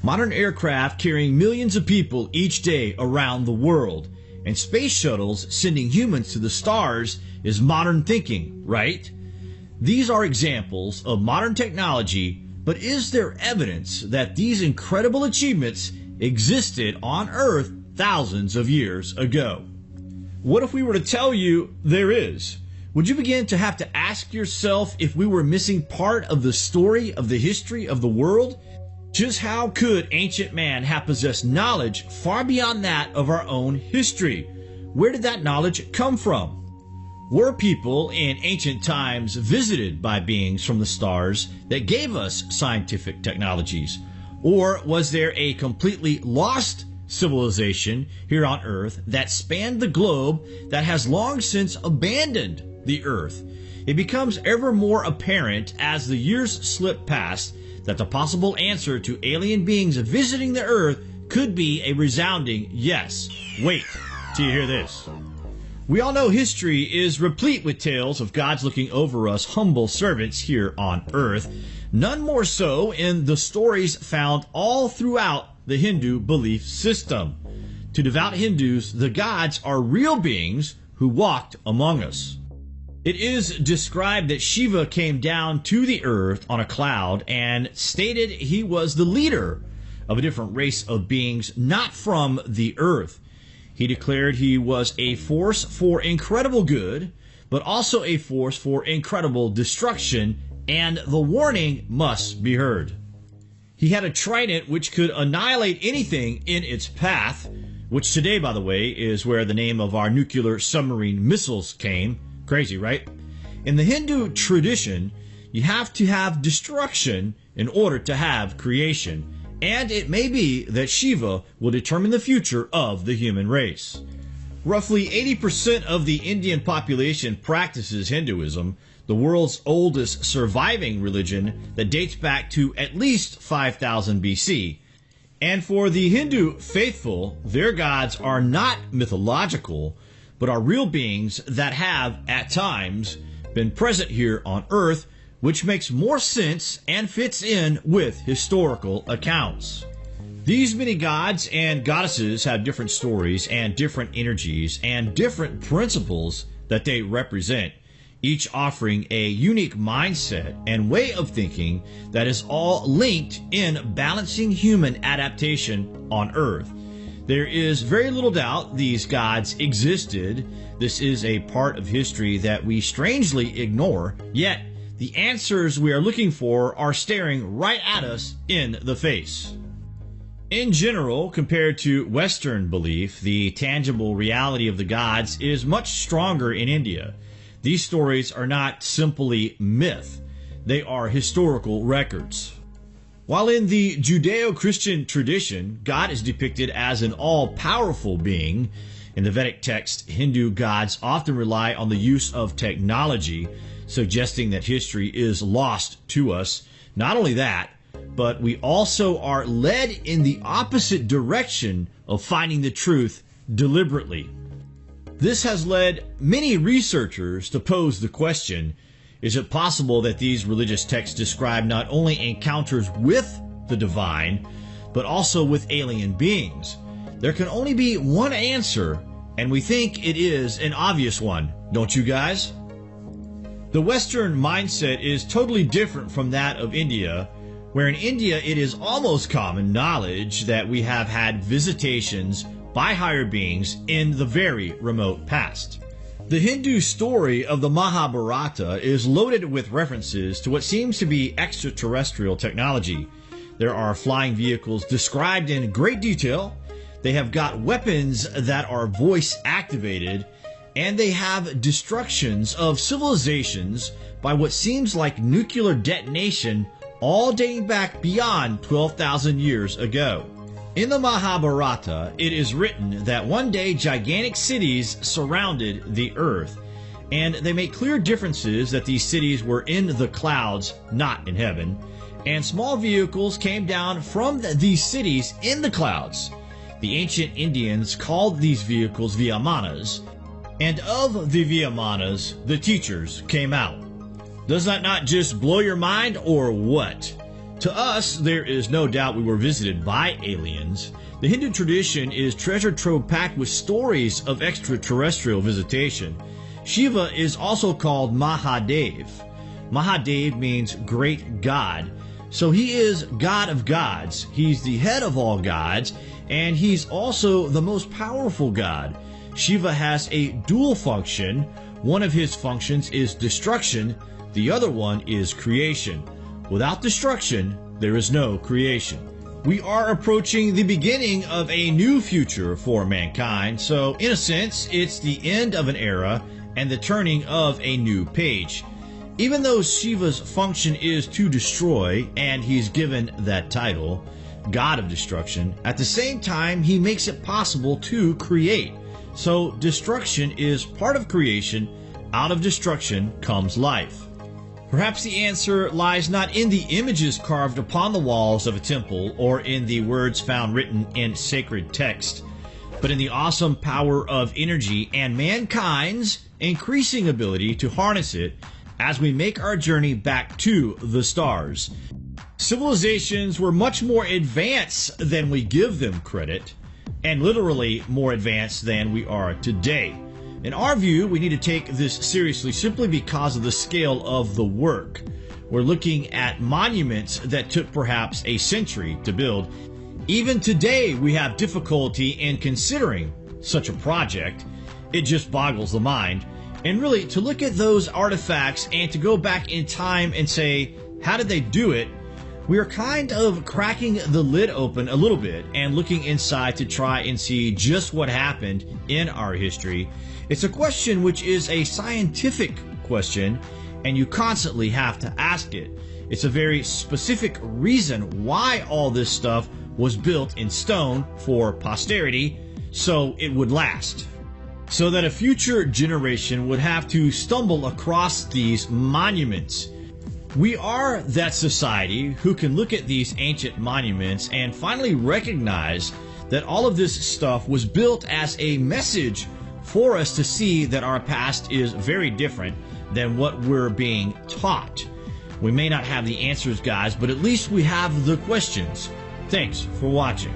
Modern aircraft carrying millions of people each day around the world, and space shuttles sending humans to the stars is modern thinking, right? These are examples of modern technology, but is there evidence that these incredible achievements existed on Earth thousands of years ago? What if we were to tell you there is? Would you begin to have to ask yourself if we were missing part of the story of the history of the world? Just how could ancient man have possessed knowledge far beyond that of our own history? Where did that knowledge come from? Were people in ancient times visited by beings from the stars that gave us scientific technologies? Or was there a completely lost civilization here on Earth that spanned the globe that has long since abandoned the Earth? It becomes ever more apparent as the years slip past that the possible answer to alien beings visiting the Earth could be a resounding yes. Wait till you hear this. We all know history is replete with tales of gods looking over us humble servants here on Earth, none more so in the stories found all throughout the Hindu belief system. To devout Hindus, the gods are real beings who walked among us. It is described that Shiva came down to the earth on a cloud and stated he was the leader of a different race of beings not from the earth. He declared he was a force for incredible good, but also a force for incredible destruction, and the warning must be heard. He had a trident which could annihilate anything in its path, which today, by the way, is where the name of our nuclear submarine missiles came. Crazy, right? In the Hindu tradition, you have to have destruction in order to have creation, and it may be that Shiva will determine the future of the human race. Roughly 80% of the Indian population practices Hinduism, the world's oldest surviving religion that dates back to at least 5000 BC. And for the Hindu faithful, their gods are not mythological, but are real beings that have, at times, been present here on Earth, which makes more sense and fits in with historical accounts. These many gods and goddesses have different stories and different energies and different principles that they represent, each offering a unique mindset and way of thinking that is all linked in balancing human adaptation on Earth. There is very little doubt these gods existed. This is a part of history that we strangely ignore, yet the answers we are looking for are staring right at us in the face. In general, compared to Western belief, the tangible reality of the gods is much stronger in India. These stories are not simply myth, they are historical records. While in the Judeo-Christian tradition, God is depicted as an all-powerful being, in the Vedic text, Hindu gods often rely on the use of technology, suggesting that history is lost to us. Not only that, but we also are led in the opposite direction of finding the truth deliberately. This has led many researchers to pose the question, is it possible that these religious texts describe not only encounters with the divine, but also with alien beings? There can only be one answer, and we think it is an obvious one, don't you guys? The Western mindset is totally different from that of India, where in India it is almost common knowledge that we have had visitations by higher beings in the very remote past. The Hindu story of the Mahabharata is loaded with references to what seems to be extraterrestrial technology. There are flying vehicles described in great detail, they have got weapons that are voice activated, and they have destructions of civilizations by what seems like nuclear detonation, all dating back beyond 12,000 years ago. In the Mahabharata, it is written that one day gigantic cities surrounded the earth, and they make clear differences that these cities were in the clouds, not in heaven, and small vehicles came down from these cities in the clouds. The ancient Indians called these vehicles Viyamanas, and of the Viyamanas, the teachers came out. Does that not just blow your mind, or what? To us, there is no doubt we were visited by aliens. The Hindu tradition is treasure trove packed with stories of extraterrestrial visitation. Shiva is also called Mahadev. Mahadev means great God. So he is God of gods. He's the head of all gods, and he's also the most powerful God. Shiva has a dual function. One of his functions is destruction. The other one is creation. Without destruction, there is no creation. We are approaching the beginning of a new future for mankind, so in a sense, it's the end of an era and the turning of a new page. Even though Shiva's function is to destroy, and he's given that title, God of Destruction, at the same time, he makes it possible to create. So destruction is part of creation. Out of destruction comes life. Perhaps the answer lies not in the images carved upon the walls of a temple or in the words found written in sacred text, but in the awesome power of energy and mankind's increasing ability to harness it as we make our journey back to the stars. Civilizations were much more advanced than we give them credit, and literally more advanced than we are today. In our view, we need to take this seriously simply because of the scale of the work. We're looking at monuments that took perhaps a century to build. Even today, we have difficulty in considering such a project. It just boggles the mind. And really, to look at those artifacts and to go back in time and say, how did they do it? We are kind of cracking the lid open a little bit and looking inside to try and see just what happened in our history. It's a question which is a scientific question, and you constantly have to ask it. It's a very specific reason why all this stuff was built in stone for posterity, so it would last. So that a future generation would have to stumble across these monuments. We are that society who can look at these ancient monuments and finally recognize that all of this stuff was built as a message for us to see that our past is very different than what we're being taught. We may not have the answers, guys, but at least we have the questions. Thanks for watching.